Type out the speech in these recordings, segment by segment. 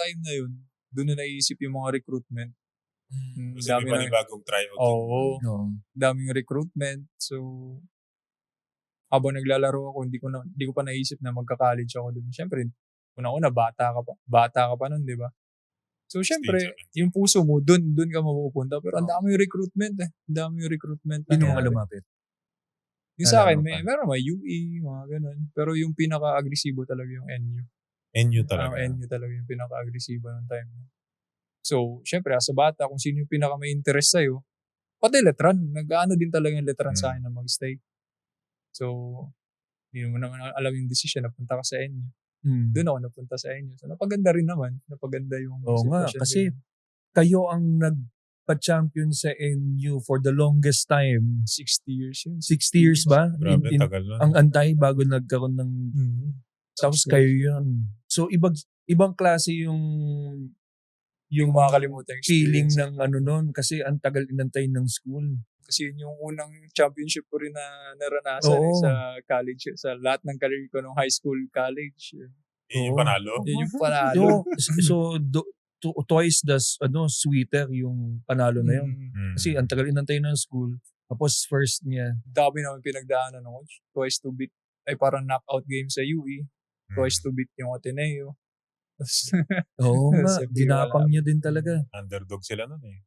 time na yun, doon na naisip yung mga recruitment. Kasi may panibagong tryout. Oo. Daming recruitment. So, habang naglalaro ako, hindi ko pa naisip na magka-college ako dun. Siyempre, una-una, bata ka pa nun, di ba? So, siyempre, yung puso mo, dun ka mapupunta. Pero ang daming recruitment eh. Ang daming recruitment. Sino mga lumapit? Yung sa akin, meron may UE, mga ganun. Pero yung pinaka-agresibo talaga yung NU. NU talaga. NU talaga yung pinaka-agresibo ng time. So, syempre, as a bata, kung sino yung pinaka-may interest sa'yo, pati letran. Nag-ano din talaga yung letran sa akin na mag-stay. So, hindi mo naman alam yung decision, napunta ka sa NU. Doon ako napunta sa NU. So, napaganda rin naman. Napaganda yung sitwasyon. Oo nga, kasi kayo ang nagpa-champion sa NU for the longest time. 60 years yun. 60 years ba? Grabe, tagal na. Ang antay bago nagkaroon ng... Tapos kayo yun. So, ibang klase yung makakalimutan feeling ng ano nun. Kasi ang tagal inantay ng school. Kasi yun yung unang championship ko rin na naranasan sa college. Sa lahat ng career ko nung high school, college. Yun yung panalo? Yun yung panalo. So twice the sweeter yung panalo na yun. Kasi ang tagal inantay ng school. Tapos first niya. Dami naman pinagdaanan ng coach. Twice to beat, ay parang knockout game sa UE. Twice to beat yung Ateneo. Oo nga, ginapang niyo din talaga. Underdog sila nun eh.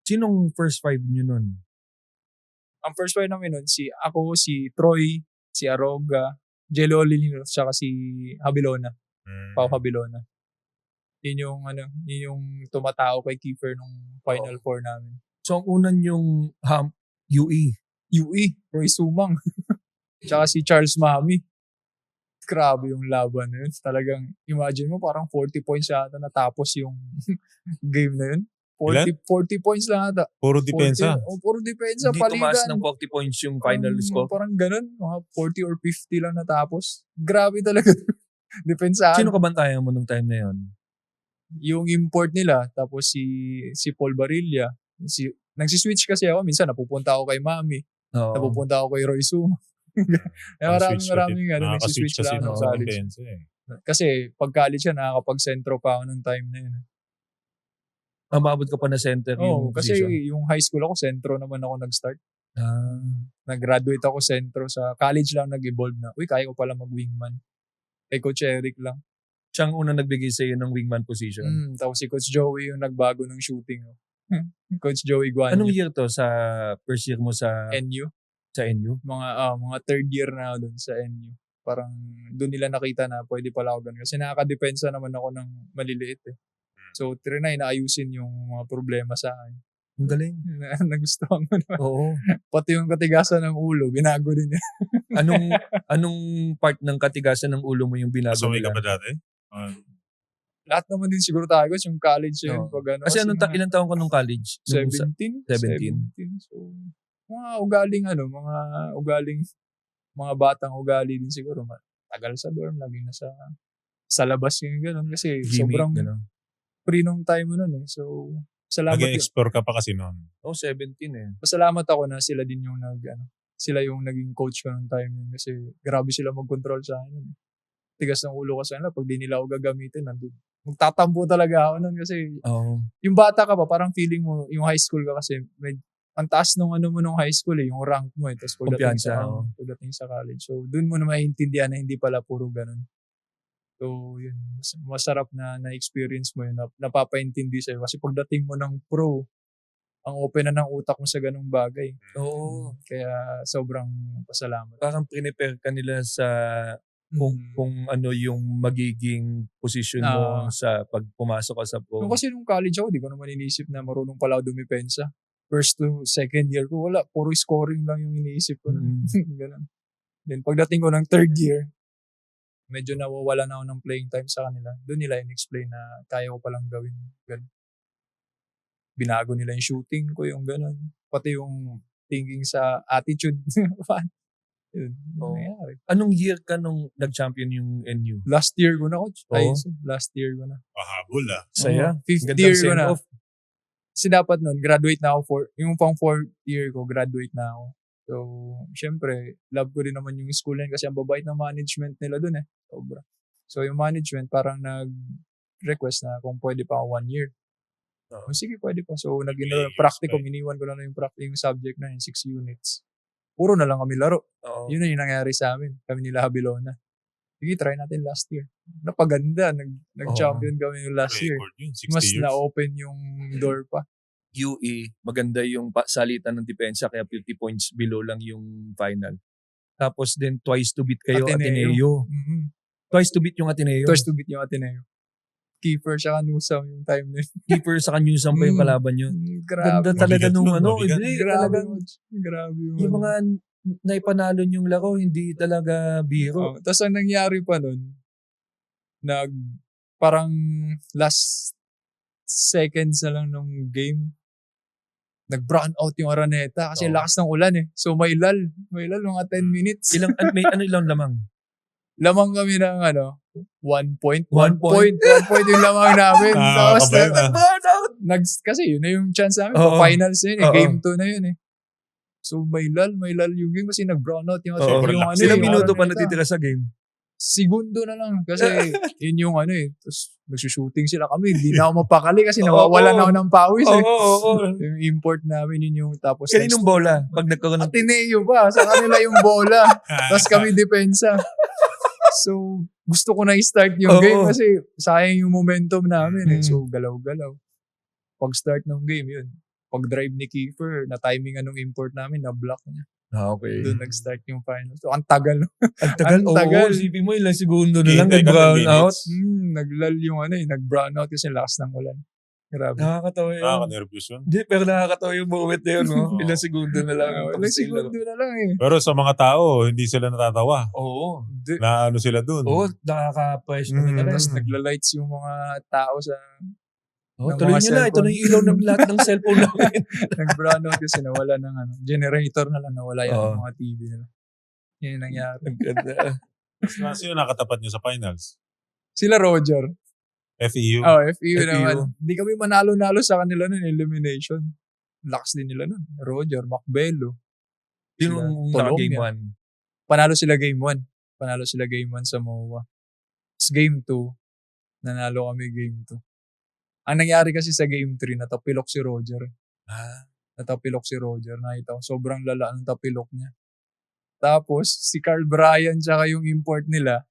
Sinong first five niyo nun? Ang first five namin nun, si Troy, si Aroga, Jello Lilino, saka si Habilona. Pao Habilona. Yun yung tumatao kay Kiefer nung Final Four namin. So ang unan yung UE, Roy Sumang. Tsaka si Charles Mami. Grabe yung laban na yun. Talagang, imagine mo, parang 40 points yata natapos yung game na yun. 40 points lang ata. Puro depensa. Puro depensa. Hindi tumaas ng 40 points yung final score. Parang ganun. Mga 40 or 50 lang natapos. Grabe talaga. Depensahan. Sino kabantayan mo nung time na yun? Yung import nila. Tapos si Paul Barilla. Nagsiswitch kasi ako. Minsan napupunta ako kay Mami. Napupunta ako kay Roy Suma. Maraming nagsiswitch lang ng college. Kasi pag college yan, nakakapag-sentro pa ako nung time na yun. Mababot ka pa na center yung kasi position? yung high school ako, sentro naman ako nag-start. Nag-graduate ako sentro. Sa college lang nag-evolve na, kaya ko pala mag-wingman. Kay Coach Eric lang. Siyang unang nagbigay sa'yo ng wingman position? Tapos si Coach Joey yung nagbago ng shooting. Coach Joey Guanyo. Anong year to sa first year mo sa NU? Sa NU? Mga third year na doon sa NU. Parang doon nila nakita na pwede pala ako doon. Kasi nakaka-depensa naman ako ng maliliit eh. So, trinay na ayusin yung mga problema sa akin. Ang galing. Nagustuhan ko naman. Oo. Pati yung katigasan ng ulo, binago din niya. Anong part ng katigasan ng ulo mo yung binago nila? Ka ba dati? Lahat naman din siguro tayo yung college yun. Kasi ilang taon ka nung college? 17. So, mga mga batang ugali din siguro. Tagal sa dorm, lagi na sa labas yung gano'n. Kasi sobrang free nung time mo nun eh. So, salamat. Nag-explore ka pa kasi noon. 17 eh. Pasalamat ako na sila din yung sila yung naging coach ko nung time nun. Kasi grabe sila mag-control sa akin. Tigas ng ulo ko sa kanila. Pag di nila ako gagamitin, magtatampo talaga ako nun. Kasi yung bata ka pa, parang feeling mo, yung high school ka kasi, ang taas nung mo nung high school eh, yung rank mo eh. Tapos pagdating sa college. So, dun mo na maintindihan na hindi pala puro ganun. So, yun. Masarap na experience mo yun. Napapaintindi sa'yo. Kasi pagdating mo ng pro, ang open na ng utak mo sa ganung bagay. Oo. Kaya sobrang pasalamat. Parang prepare ka nila sa kung ano yung magiging position mo sa pag pumasok ka sa pro. Kasi nung college ako, di ko naman iniisip na marunong pala ako dumipensa. First to second year ko, wala. Puro scoring lang yung iniisip ko. Ganun. Then pagdating ko ng third year, medyo nawawala na ako ng playing time sa kanila. Doon nila in-explain na kaya ko palang gawin. Ganun. Binago nila yung shooting ko, yung ganun. Pati yung thinking sa attitude. Yun. Anong year ka nung nag-champion yung NU? Last year ko na, coach. Last year ko na. Pahabol Saya. Fifth year ko na. Kasi dapat nun, graduate na ako yung pang 4th year ko, graduate na ako. So, syempre, love ko rin naman yung school na yun kasi ang babait ng management nila dun eh. Sobra. So, yung management parang request na kung pwede pa ako 1 year. Oo. Sige, pwede pa. So, May practicum, right. iniwan ko lang na yung subject na yun, 6 units. Puro na lang kami laro. Oo. Yun na yung nangyari sa amin. Kami nila Habilona. Sige, try natin last year. Napaganda. Nag-champion kami yung last year. Record yun, 60 Mas years. na-open yung door pa. UE, maganda yung salitan ng depensa kaya 50 points below lang yung final. Tapos din twice to beat kayo Ateneo. Mhm. Twice to beat yung Ateneo. Twice to beat yung Ateneo. Keeper siya Nusam yung time na yun. Keeper sa Newsam pa yung kalaban yun. Grabe. Ganda talaga Mabigat nung nun, ano. mabigat. Hindi, Grabe. talagang Grabe yung mga naipanalo yung laro, hindi talaga biro. Tapos ang nangyari pa nun, parang last seconds na lang nung game, nag-brown out yung Araneta kasi Oo. lakas ng ulan eh. So may lal mga 10 minutes. May ilang lamang? Lamang kami ng 1 point. 1 point. 1 point yung lamang namin. Tapos kabay na. Nag-brown out! kasi yun na yung chance namin. Oo. Finals na yun eh. Oo. Game 2 na yun eh. So may lal yung game kasi nag-brown out yung Oo. yung Ilang yung minuto pa Araneta. natitira sa game? Segundo na lang kasi yun yung tapos nagsushooting sila kami, hindi na ako mapakali kasi nawawala na ako ng pawis eh. Oo. Yung import namin yun yung tapos Kaninong bola? Pag nagkaroon ng... Ateneo pa, sa kanila yung bola, tapos kami depensa. So gusto ko na i-start yung Oo. game kasi sayang yung momentum namin eh. Mm. So galaw-galaw. Pag start ng game yun, pag drive ni Kiefer, na timing anong import namin, na-block niya. Okay. Doon nag-start yung final. So ang tagal. Ang tagal. Ang tagal. Oo, isipin mo ilang segundo na lang Hintay ka ng nag-brown minutes. out. Naglal yung nag-brown out kasi lakas ng ulan. Grabe. Nakakatawa yun. Nakaka-nervous yun. Hindi, pero nakakatawa yung moment na yun. No? Oo. Ilang segundo na lang. Ilang segundo na lang eh. Pero sa mga tao, hindi sila natatawa. Oo. Hindi. Na ano sila dun. Oo, nakaka-fresh na Mm. talaga. Tapos nagla-lights yung mga tao sa Oh, ng tuloy mga nyo na. Ito cellphone. na yung ilaw ng lahat ng cellphone namin. nag-brown out kasi nawala ng generator na lang, nawala yung Oo. mga TV nila. Yun yung nangyari. Ang ganda. Sino nakatapat nyo sa finals? Sila Roger. FEU. FEU FEU. naman. Hindi kami manalo-nalo sa kanila nun, elimination. Lakas din nila nun. Roger, Macbelo. Yung Tulong game yan. 1. Panalo sila game 1. Panalo sila game 1 sa MOA. Tapos game 2, nanalo kami game 2. Ang nangyari kasi sa game 3, natapilok si Roger. Natapilok si Roger. Nakita ko, sobrang lala ng tapilok niya. Tapos, si Carl Bryan tsaka yung import nila,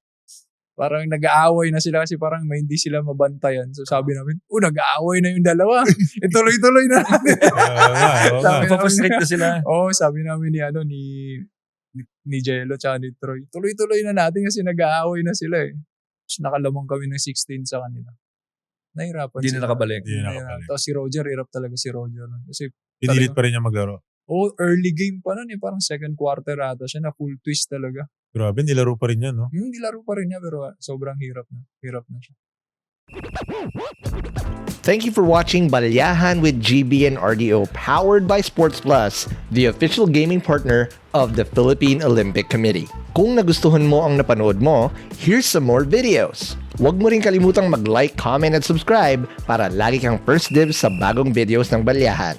parang nag-aaway na sila kasi parang may hindi sila mabantayan. So sabi namin, nag-aaway na yung dalawa. Tuloy-tuloy na. Sabi Papasrate na sila. sabi namin ni Jello tsaka ni Troy. Tuloy-tuloy na natin kasi nag-aaway na sila eh. Tapos nakalamang kami ng 16 sa kanila. Nahirapan Hindi na nakabalik. Hindi na nakabalik. Tapos si Roger, hirap talaga si Roger. Kasi Pinilit pa rin niya maglaro. early game pa nun eh. Parang second quarter ata siya na full twist talaga. Grabe, nilaro pa rin yan, no? Hindi laro pa rin niya pero sobrang hirap na. Hirap na siya. Thank you for watching Balyahan with GB and RDO, powered by Sports Plus, the official gaming partner of the Philippine Olympic Committee. Kung nagustuhan mo ang napanood mo, here's some more videos. Huwag mo rin kalimutang mag-like, comment at subscribe para lagi kang first dibs sa bagong videos ng Balyahan.